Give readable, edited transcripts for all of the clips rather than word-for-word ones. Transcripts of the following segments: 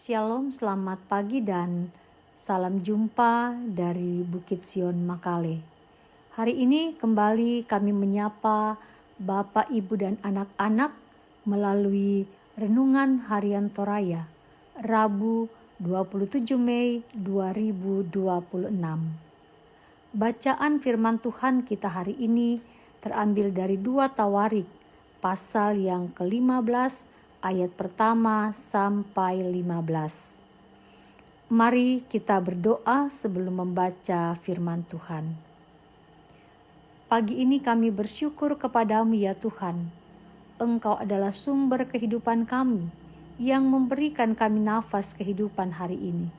Shalom, selamat pagi dan salam jumpa dari Bukit Sion Makale. Hari ini kembali kami menyapa Bapak, Ibu dan anak-anak melalui Renungan Harian Toraya, Rabu 27 Mei 2026. Bacaan firman Tuhan kita hari ini terambil dari 2 Tawarik, pasal yang ke-15 ayat pertama sampai 15. Mari kita berdoa sebelum membaca firman Tuhan. Pagi ini kami bersyukur kepadamu ya Tuhan. Engkau adalah sumber kehidupan kami yang memberikan kami nafas kehidupan hari ini.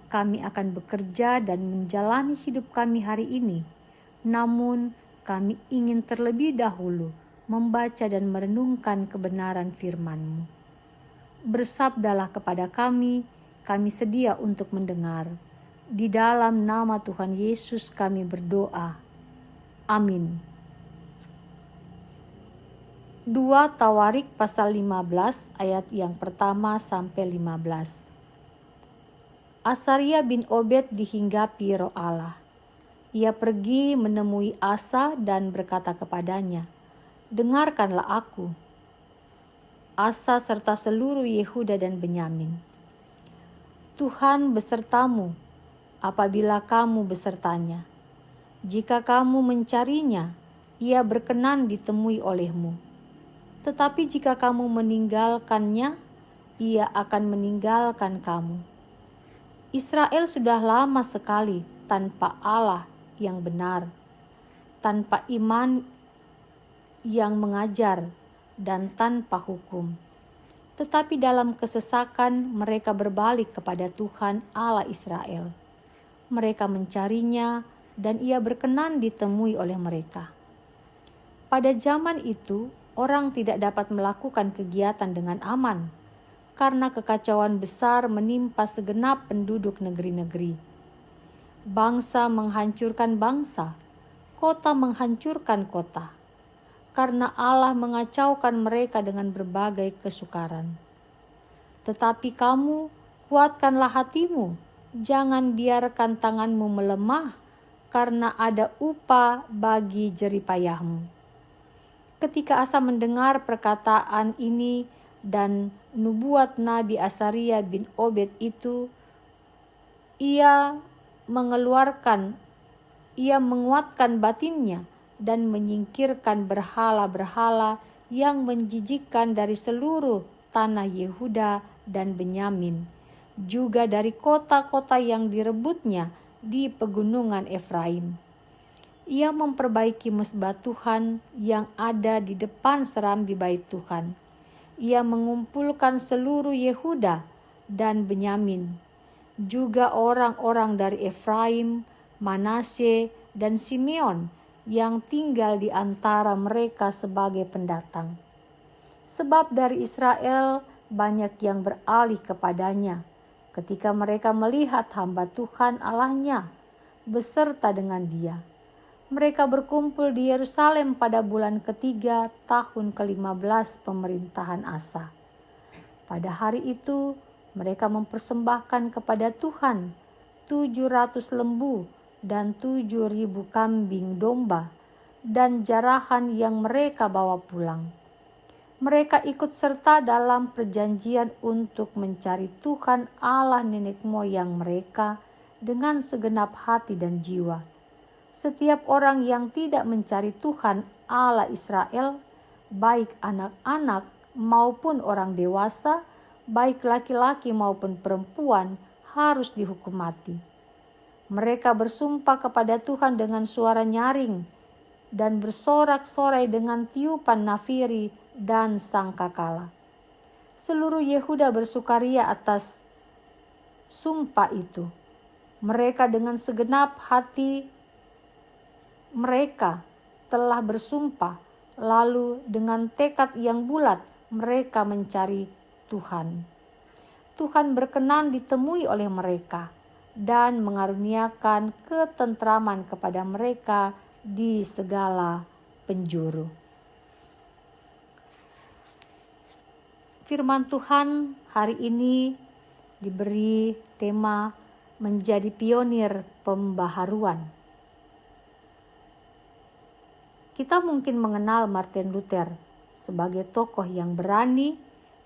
Kami akan bekerja dan menjalani hidup kami hari ini. Namun kami ingin terlebih dahulu membaca dan merenungkan kebenaran firman-Mu. Bersabdalah kepada kami sedia untuk mendengar. Di dalam nama Tuhan Yesus kami berdoa. Amin. 2 Tawarik pasal 15 ayat yang pertama sampai 15. Asaria bin Obed dihinggapi Roh Allah. Ia pergi menemui Asa dan berkata kepadanya, "Dengarkanlah aku, Asa serta seluruh Yehuda dan Benyamin. Tuhan besertamu apabila kamu besertanya. Jika kamu mencarinya, ia berkenan ditemui olehmu. Tetapi jika kamu meninggalkannya, ia akan meninggalkan kamu. Israel sudah lama sekali tanpa Allah yang benar, tanpa iman yang mengajar, dan tanpa hukum. Tetapi dalam kesesakan mereka berbalik kepada Tuhan Allah Israel. Mereka mencarinya dan ia berkenan ditemui oleh mereka. Pada zaman itu, orang tidak dapat melakukan kegiatan dengan aman, karena kekacauan besar menimpa segenap penduduk negeri-negeri. Bangsa menghancurkan bangsa, kota menghancurkan kota, karena Allah mengacaukan mereka dengan berbagai kesukaran. Tetapi kamu, kuatkanlah hatimu, jangan biarkan tanganmu melemah, karena ada upah bagi jeripayahmu." Ketika Asa mendengar perkataan ini dan nubuat Nabi Asaria bin Obed itu, ia menguatkan batinnya dan menyingkirkan berhala-berhala yang menjijikkan dari seluruh tanah Yehuda dan Benyamin, juga dari kota-kota yang direbutnya di pegunungan Efraim. Ia memperbaiki mezbah Tuhan yang ada di depan serambi bait Tuhan. Ia mengumpulkan seluruh Yehuda dan Benyamin, juga orang-orang dari Efraim, Manasye, dan Simeon yang tinggal di antara mereka sebagai pendatang. Sebab dari Israel banyak yang beralih kepadanya ketika mereka melihat hamba Tuhan Allahnya beserta dengan dia. Mereka berkumpul di Yerusalem pada bulan ketiga tahun ke-15 pemerintahan Asa. Pada hari itu mereka mempersembahkan kepada Tuhan 700 lembu dan 7.000 kambing domba dan jarahan yang mereka bawa pulang. Mereka ikut serta dalam perjanjian untuk mencari Tuhan Allah nenek moyang mereka dengan segenap hati dan jiwa. Setiap orang yang tidak mencari Tuhan Allah Israel, baik anak-anak maupun orang dewasa, baik laki-laki maupun perempuan, harus dihukum mati. Mereka bersumpah kepada Tuhan dengan suara nyaring dan bersorak-sorai dengan tiupan nafiri dan sangkakala. Seluruh Yehuda bersukaria atas sumpah itu. Mereka dengan segenap hati mereka telah bersumpah, lalu dengan tekad yang bulat mereka mencari Tuhan. Tuhan berkenan ditemui oleh mereka dan mengaruniakan ketentraman kepada mereka di segala penjuru. Firman Tuhan hari ini diberi tema menjadi pionir pembaharuan. Kita mungkin mengenal Martin Luther sebagai tokoh yang berani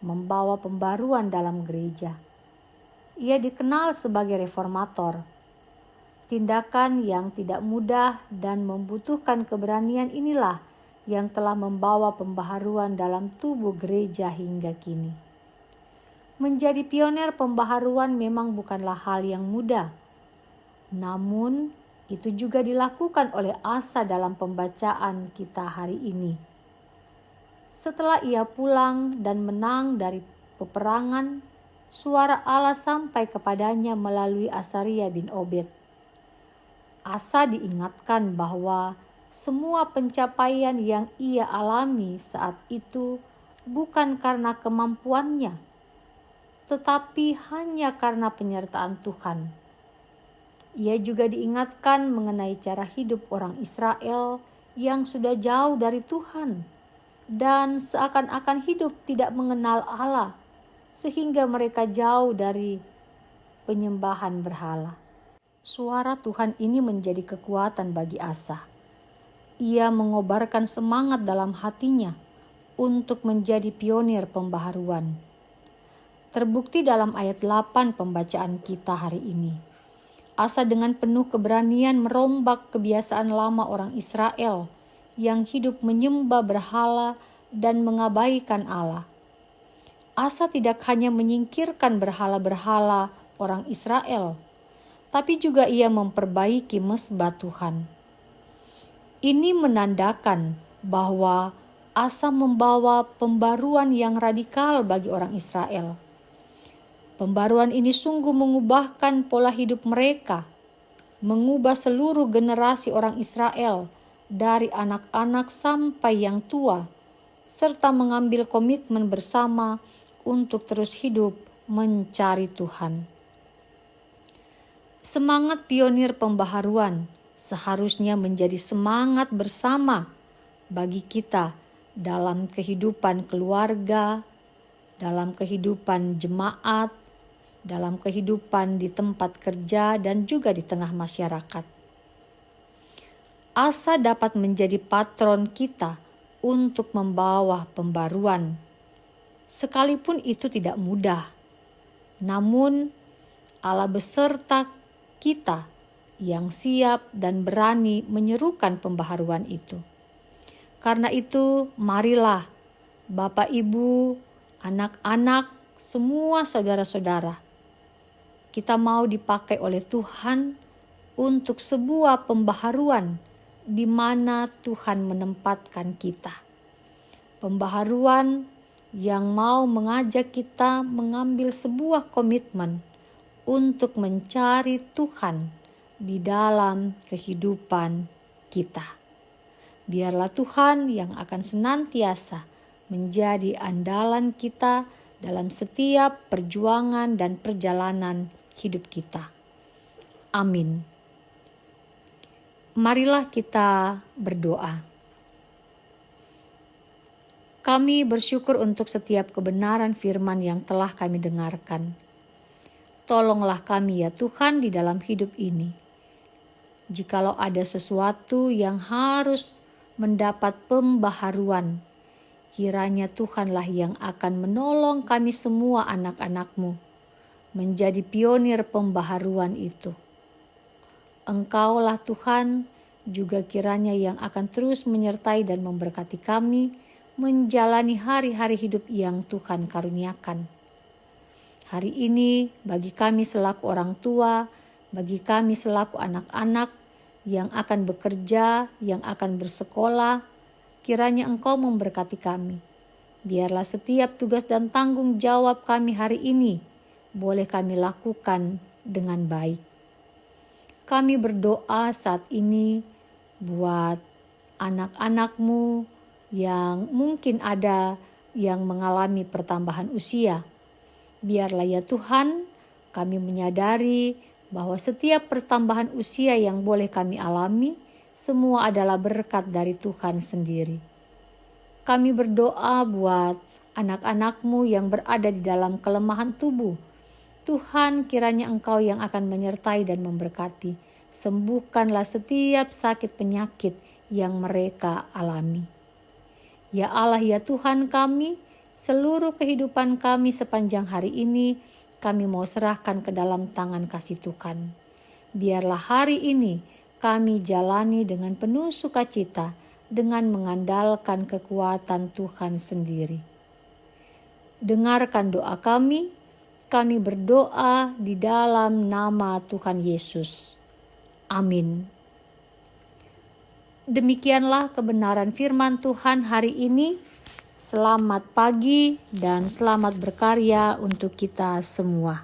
membawa pembaruan dalam gereja. Ia dikenal sebagai reformator. Tindakan yang tidak mudah dan membutuhkan keberanian inilah yang telah membawa pembaharuan dalam tubuh gereja hingga kini. Menjadi pionir pembaharuan memang bukanlah hal yang mudah. Namun, itu juga dilakukan oleh Asa dalam pembacaan kita hari ini. Setelah ia pulang dan menang dari peperangan, suara Allah sampai kepadanya melalui Asaria bin Obed. Asa diingatkan bahwa semua pencapaian yang ia alami saat itu bukan karena kemampuannya, tetapi hanya karena penyertaan Tuhan. Ia juga diingatkan mengenai cara hidup orang Israel yang sudah jauh dari Tuhan dan seakan-akan hidup tidak mengenal Allah, sehingga mereka jauh dari penyembahan berhala. Suara Tuhan ini menjadi kekuatan bagi Asa. Ia mengobarkan semangat dalam hatinya untuk menjadi pionir pembaharuan. Terbukti dalam ayat 8 pembacaan kita hari ini. Asa dengan penuh keberanian merombak kebiasaan lama orang Israel yang hidup menyembah berhala dan mengabaikan Allah. Asa tidak hanya menyingkirkan berhala-berhala orang Israel, tapi juga ia memperbaiki mezbah Tuhan. Ini menandakan bahwa Asa membawa pembaruan yang radikal bagi orang Israel. Pembaruan ini sungguh mengubahkan pola hidup mereka, mengubah seluruh generasi orang Israel dari anak-anak sampai yang tua, serta mengambil komitmen bersama untuk terus hidup mencari Tuhan. Semangat pionir pembaharuan seharusnya menjadi semangat bersama bagi kita dalam kehidupan keluarga, dalam kehidupan jemaat, dalam kehidupan di tempat kerja, dan juga di tengah masyarakat. Asa dapat menjadi patron kita untuk membawa pembaruan, sekalipun itu tidak mudah. Namun, Allah beserta kita yang siap dan berani menyerukan pembaharuan itu. Karena itu, marilah Bapak, Ibu, anak-anak, semua saudara-saudara, kita mau dipakai oleh Tuhan untuk sebuah pembaharuan di mana Tuhan menempatkan kita. Pembaharuan yang mau mengajak kita mengambil sebuah komitmen untuk mencari Tuhan di dalam kehidupan kita. Biarlah Tuhan yang akan senantiasa menjadi andalan kita dalam setiap perjuangan dan perjalanan hidup kita. Amin. Marilah kita berdoa. Kami bersyukur untuk setiap kebenaran firman yang telah kami dengarkan. Tolonglah kami ya Tuhan di dalam hidup ini. Jikalau ada sesuatu yang harus mendapat pembaharuan, kiranya Tuhanlah yang akan menolong kami semua anak-anak-Mu menjadi pionir pembaharuan itu. Engkaulah Tuhan juga kiranya yang akan terus menyertai dan memberkati kami menjalani hari-hari hidup yang Tuhan karuniakan. Hari ini bagi kami selaku orang tua, bagi kami selaku anak-anak yang akan bekerja, yang akan bersekolah, kiranya Engkau memberkati kami. Biarlah setiap tugas dan tanggung jawab kami hari ini boleh kami lakukan dengan baik. Kami berdoa saat ini buat anak-anak-Mu yang mungkin ada yang mengalami pertambahan usia. Biarlah ya Tuhan, kami menyadari bahwa setiap pertambahan usia yang boleh kami alami, semua adalah berkat dari Tuhan sendiri. Kami berdoa buat anak-anak-Mu yang berada di dalam kelemahan tubuh. Tuhan, kiranya Engkau yang akan menyertai dan memberkati. Sembuhkanlah setiap sakit penyakit yang mereka alami. Ya Allah, ya Tuhan kami, seluruh kehidupan kami sepanjang hari ini, kami mau serahkan ke dalam tangan kasih Tuhan. Biarlah hari ini kami jalani dengan penuh sukacita, dengan mengandalkan kekuatan Tuhan sendiri. Dengarkan doa kami berdoa di dalam nama Tuhan Yesus. Amin. Demikianlah kebenaran firman Tuhan hari ini. Selamat pagi dan selamat berkarya untuk kita semua.